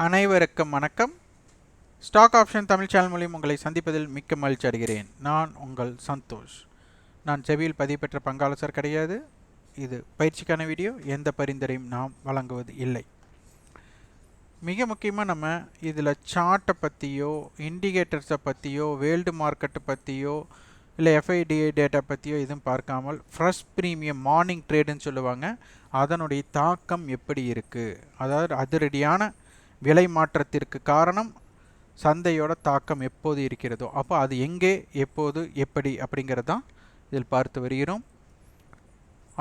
அனைவருக்கும் வணக்கம். Stock option Tamil channel மூலம் உங்களை சந்திப்பதில் மிக்க மகிழ்ச்சி அடைகிறேன். நான் உங்கள் சந்தோஷ். நான் செபியில் பதிவு பெற்ற பங்காளர் கிடையாது. இது பயிற்சிக்கான வீடியோ. எந்த பரிந்துரையும் நாம் வழங்குவது இல்லை. மிக முக்கியமாக நம்ம இதில் சார்ட்டை பற்றியோ இண்டிகேட்டர்ஸை பற்றியோ வேர்ல்டு மார்க்கெட்டை பற்றியோ இல்லை எஃப்ஐடிஐ டேட்டா பற்றியோ எதுவும் பார்க்காமல் ஃப்ரெஷ் ப்ரீமியம் மார்னிங் ட்ரேடுன்னு சொல்லுவாங்க, அதனுடைய தாக்கம் எப்படி இருக்குது, அதாவது அதிரடியான விலை மாற்றத்திற்கு காரணம் சந்தையோட தாக்கம் எப்போது இருக்கிறதோ அப்போ அது எங்கே எப்போது எப்படி அப்படிங்கிறது தான் இதில் பார்த்து வருகிறோம்.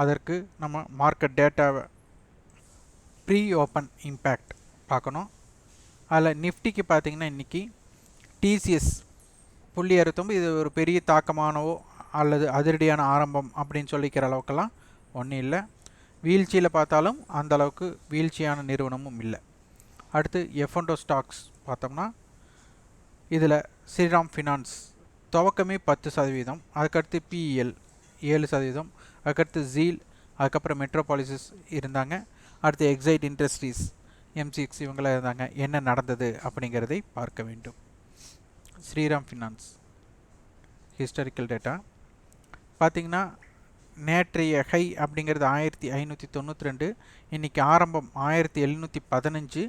அதற்கு நம்ம மார்க்கெட் டேட்டாவை ப்ரீ ஓப்பன் இம்பேக்ட் பார்க்கணும். அதில் நிஃப்டிக்கு பார்த்திங்கன்னா இன்றைக்கி டிசிஎஸ் 0.69 இது ஒரு பெரிய தாக்கமானவோ அல்லது அதிரடியான ஆரம்பம் அப்படின்னு சொல்லிக்கிற அளவுக்கெல்லாம் ஒன்றும் இல்லை. வீழ்ச்சியில் பார்த்தாலும் அந்தளவுக்கு வீழ்ச்சியான நிறுவனமும் இல்லை. அடுத்து F&O ஸ்டாக்ஸ் பார்த்தோம்னா இதில் ஸ்ரீராம் ஃபினான்ஸ் துவக்கமே 10%, அதுக்கடுத்து PEL 7%, அதுக்கடுத்து ஜீல், அதுக்கப்புறம் மெட்ரோபாலிசிஸ் இருந்தாங்க. அடுத்து எக்ஸைட் இண்டஸ்ட்ரீஸ் M6 இவங்களாம் இருந்தாங்க. என்ன நடந்தது அப்படிங்கிறதை பார்க்க வேண்டும். ஸ்ரீராம் ஃபினான்ஸ் ஹிஸ்டாரிக்கல் டேட்டா பார்த்திங்கன்னா நேற்றைய ஹை அப்படிங்கிறது 1592, இன்றைக்கி ஆரம்பம் 1715,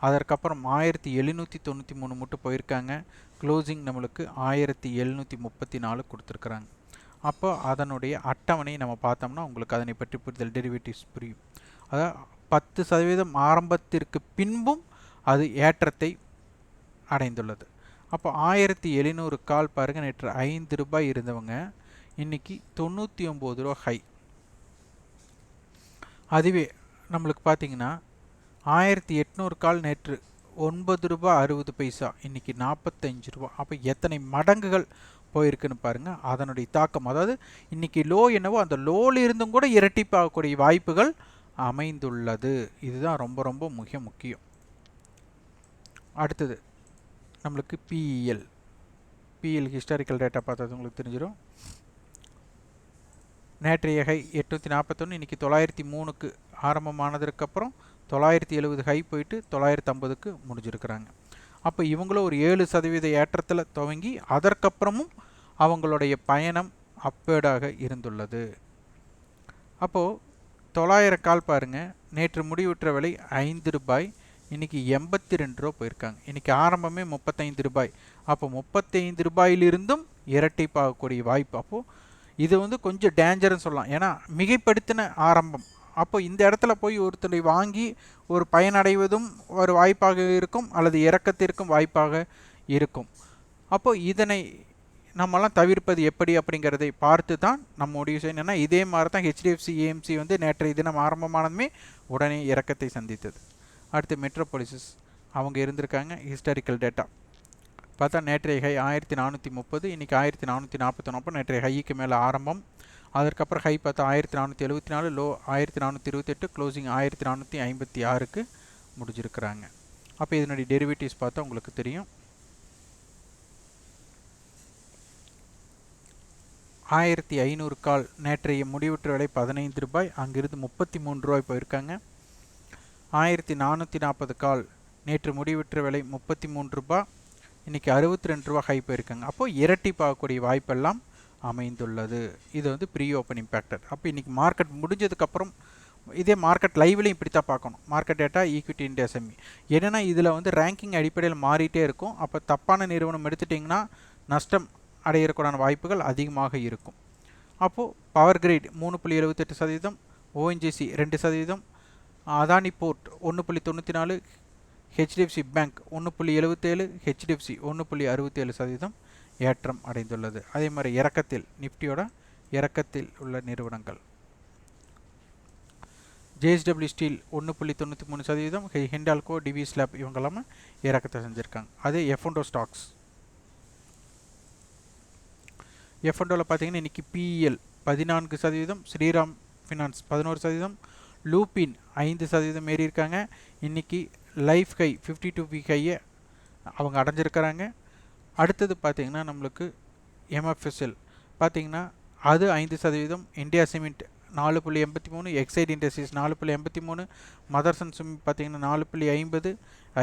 அதற்கப்புறம் 1793 மட்டும் போயிருக்காங்க. க்ளோசிங் நம்மளுக்கு 1734 கொடுத்துருக்குறாங்க. அப்போ அதனுடைய அட்டவணை நம்ம பார்த்தோம்னா உங்களுக்கு அதனை பற்றி புரிதல் டெரிவேட்டிவ்ஸ் புரியும். அதாவது 10% ஆரம்பத்திற்கு பின்பும் அது ஏற்றத்தை அடைந்துள்ளது. அப்போ 1700 கால் பாருங்கள், நேற்று 5 ரூபாய் இருந்தவங்க இன்றைக்கி 99 ரூபா ஹை. அதுவே நம்மளுக்கு பார்த்திங்கன்னா 1800 கால் நேற்று 9 ரூபா 60 பைசா, இன்றைக்கி 45 ரூபா. அப்போ எத்தனை மடங்குகள் போயிருக்குன்னு பாருங்கள் அதனுடைய தாக்கம். அதாவது இன்றைக்கி லோ என்னவோ அந்த லோவில் இருந்தும் கூட இரட்டிப்பாகக்கூடிய வாய்ப்புகள் அமைந்துள்ளது. இதுதான் ரொம்ப ரொம்ப மிக முக்கியம். அடுத்தது நம்மளுக்கு PEL ஹிஸ்டாரிக்கல் டேட்டா பார்த்தது உங்களுக்கு தெரிஞ்சிடும். நேற்றைய ஹை 841, இன்றைக்கி 903க்கு ஆரம்பமானதுக்கப்புறம் 970 ஹை போயிட்டு 950க்கு முடிஞ்சிருக்கிறாங்க. அப்போ இவங்களும் ஒரு 7% ஏற்றத்தில் துவங்கி அதற்கப்புறமும் அவங்களுடைய பயணம் அப்பேடாக இருந்துள்ளது. அப்போது 900 கால் பாருங்கள், நேற்று முடிவுற்ற விலை 5 ரூபாய், இன்றைக்கி 82 ரூபா போயிருக்காங்க. இன்றைக்கி ஆரம்பமே 35 ரூபாய். அப்போ 35 ரூபாயிலிருந்தும் இரட்டிப்பாகக்கூடிய வாய்ப்பு. அப்போது இது கொஞ்சம் டேஞ்சர்னு சொல்லலாம். ஏன்னா மிகைப்படுத்தின ஆரம்பம். அப்போ இந்த இடத்துல போய் ஒருத்தரை வாங்கி ஒரு பயனடைவதும் ஒரு வாய்ப்பாக இருக்கும், அல்லது இறக்கத்திற்கும் வாய்ப்பாக இருக்கும். அப்போ இதனை நம்மலாம் தவிர்ப்பது எப்படி அப்படிங்கிறதை பார்த்து தான் நம்ம முடிவு செய்யணும். ஏன்னா இதே மாதிரி தான் HDFC AMC நேற்றைய தினம் ஆரம்பமானதுமே உடனே இறக்கத்தை சந்தித்தது. அடுத்து மெட்ரோபாலிசிஸ் அவங்க இருந்திருக்காங்க. ஹிஸ்டாரிக்கல் டேட்டா பார்த்தா நேற்றைய ஹை 1430, இன்றைக்கி 1441. அப்போ நேற்றைய ஹைக்கு மேலே ஆரம்பம். அதற்கப்புறம் ஹை பார்த்தா 1474, லோ 1428, க்ளோசிங் 1456க்கு முடிஞ்சிருக்கிறாங்க. அப்போ இதனுடைய டெரிவேட்டிவ்ஸ் பார்த்தா உங்களுக்கு தெரியும். 1500 கால் நேற்றைய முடிவுற்ற விலை 15 ரூபாய், அங்கிருந்து 33 ரூபாய் போயிருக்காங்க. 1440 கால் நேற்று முடிவுற்ற விலை 33 ரூபாய், இன்றைக்கி 62 ரூபா ஹை போயிருக்காங்க. அப்போது இரட்டிப்பாகக்கூடிய வாய்ப்பெல்லாம் அமைந்துள்ளது. இது ப்ரீ ஓப்பன் இம்பேக்டட். அப்போ இன்றைக்கி மார்க்கெட் முடிஞ்சதுக்கப்புறம் இதே மார்க்கெட் லைவ்லையும் இப்படி தான் பார்க்கணும். Market data equity India semi என்னென்னா இதில் ரேங்கிங் அடிப்படையில் மாறிட்டே இருக்கும். அப்போ தப்பான நிறுவனம் எடுத்துட்டிங்கன்னா நஷ்டம் அடையிறக்கூடான வாய்ப்புகள் அதிகமாக இருக்கும். அப்போது power grid 3.78%, ONGC 2%, Adani port 1.94%, HDFC bank 1.77%, HDFC 1.67% ஏற்றம் அடைந்துள்ளது. அதே மாதிரி இறக்கத்தில் நிஃப்டியோட இறக்கத்தில் உள்ள நிறுவனங்கள் JSW steel 1.93%, Hindalco, TVS lab இவங்கெல்லாமே இறக்கத்தை செஞ்சுருக்காங்க. அதே F&O ஸ்டாக்ஸ் F&Oவில் பார்த்தீங்கன்னா இன்றைக்கி PEL 14%, ஸ்ரீராம் ஃபினான்ஸ் 11%, லூபின் 5% ஏறி இருக்காங்க. இன்றைக்கி லைஃப் ஹை 52 வீக் ஹையை அவங்க அடைஞ்சிருக்கிறாங்க. அடுத்தது பார்த்திங்கன்னா நம்மளுக்கு MFSL பார்த்திங்கன்னா அது 5%, India cement 4.83, excite industries 4.83, Motherson cement பார்த்திங்கன்னா 4.50,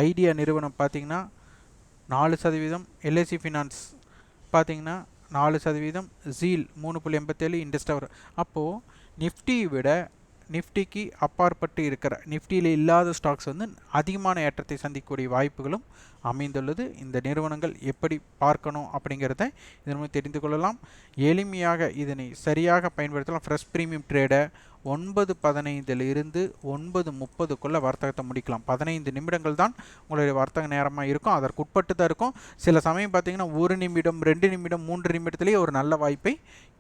ஐடியா நிறுவனம் பார்த்தீங்கன்னா 4%, எல்ஐசி ஃபினான்ஸ் பார்த்தீங்கன்னா 4%, ஜீல் 3.87, இண்டஸ்டவர். அப்போது நிஃப்டியை விட நிஃப்டிக்கு அப்பாற்பட்டு இருக்கிற நிஃப்டியில் இல்லாத ஸ்டாக்ஸ் வந்து அதிகமான ஏற்றத்தை சந்திக்கக்கூடிய வாய்ப்புகளும் அமைந்துள்ளது. இந்த நிறுவனங்கள் எப்படி பார்க்கணும் அப்படிங்கிறத இதன் மூலம் தெரிந்து கொள்ளலாம். எளிமையாக இதனை சரியாக பயன்படுத்தலாம். ஃப்ரெஷ் ப்ரீமியம் ட்ரேடை 9:15 இருந்து 9:30 வர்த்தகத்தை முடிக்கலாம். 15 நிமிடங்கள் தான் உங்களுடைய வர்த்தக நேரமாக இருக்கும். அதற்கு உட்பட்டு தான் இருக்கும். சில சமயம் பார்த்தீங்கன்னா 1 நிமிடம், 2 நிமிடம், 3 நிமிடத்திலேயே ஒரு நல்ல வாய்ப்பை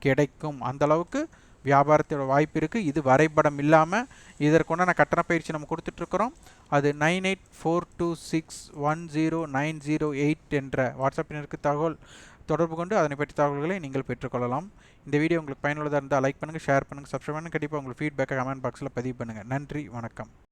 கிடைக்கும். அந்த அளவுக்கு வியாபாரத்தோட வாய்ப்பு இருக்குது. இது வரைபடம் இல்லாமல் இதற்குண்டான கட்டண பயிற்சி நம்ம கொடுத்துட்ருக்குறோம். அது 9842610908 என்ற வாட்ஸ்அப் எண்ணிற்கு தொடர்பு கொண்டு அதனை பற்றி தகவல்களை நீங்கள் பெற்றுக்கொள்ளலாம். இந்த வீடியோ உங்களுக்கு பயனுள்ளதாக இருந்தால் லைக் பண்ணுங்கள், ஷேர் பண்ணுங்கள், சப்ஸ்கிரைப் பண்ணுங்கள். கண்டிப்பாக உங்களுக்கு ஃபீட்பேக்கை கமெண்ட் பாக்ஸில் பதிவு பண்ணுங்கள். நன்றி, வணக்கம்.